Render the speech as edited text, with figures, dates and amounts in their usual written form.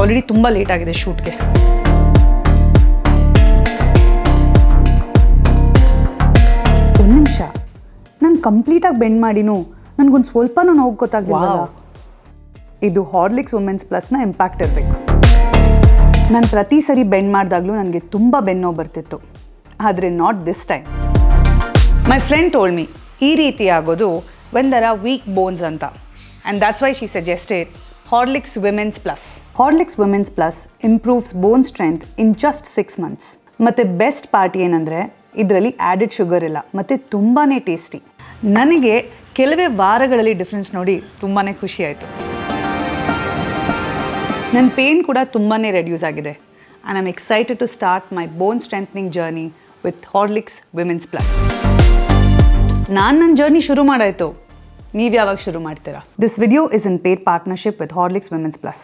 Already ತುಂಬ late ಆಗಿದೆ ಶೂಟ್ಗೆ. ಒಂದು ನಿಮಿಷ, ನಾನು ಕಂಪ್ಲೀಟಾಗಿ ಬೆಂಡ್ ಮಾಡಿನೂ ನನಗೊಂದು ಸ್ವಲ್ಪನೂ ನೋವು ಗೊತ್ತಾಗಲಿಲ್ಲ. ಇದು ಹಾರ್ಲಿಕ್ಸ್ ವುಮೆನ್ಸ್ ಪ್ಲಸ್ನ ಇಂಪ್ಯಾಕ್ಟ್ ಇರಬೇಕು. ನಾನು ಪ್ರತಿ ಸರಿ ಬೆಂಡ್ ಮಾಡಿದಾಗಲೂ ನನಗೆ ತುಂಬ ಬೆನ್ನೋವು ಬರ್ತಿತ್ತು, ಆದರೆ not this time. My friend told me ಈ ರೀತಿ ಆಗೋದು when there are weak bones ಅಂತ, and that's why she suggested Horlicks women's plus. Horlicks women's plus improves bone strength in just 6 months. ಮತ್ತು ಬೆಸ್ಟ್ ಪಾರ್ಟ್ ಏನಂದರೆ ಇದರಲ್ಲಿ added sugar ಇಲ್ಲ ಮತ್ತು ತುಂಬಾ ಟೇಸ್ಟಿ. ನನಗೆ ಕೆಲವೇ ವಾರಗಳಲ್ಲಿ ಡಿಫ್ರೆನ್ಸ್ ನೋಡಿ ತುಂಬಾ ಖುಷಿ ಆಯಿತು. ನನ್ನ ಪೇನ್ ಕೂಡ ತುಂಬಾ ರೆಡ್ಯೂಸ್ ಆಗಿದೆ. And I am excited to start my bone strengthening journey with Horlicks women's plus. ನಾನು ನನ್ನ ಜರ್ನಿ ಶುರು ಮಾಡಾಯಿತು, ನೀವು ಯಾವಾಗ ಶುರು ಮಾಡ್ತೀರಾ? This video is in paid partnership with Horlicks Women's Plus.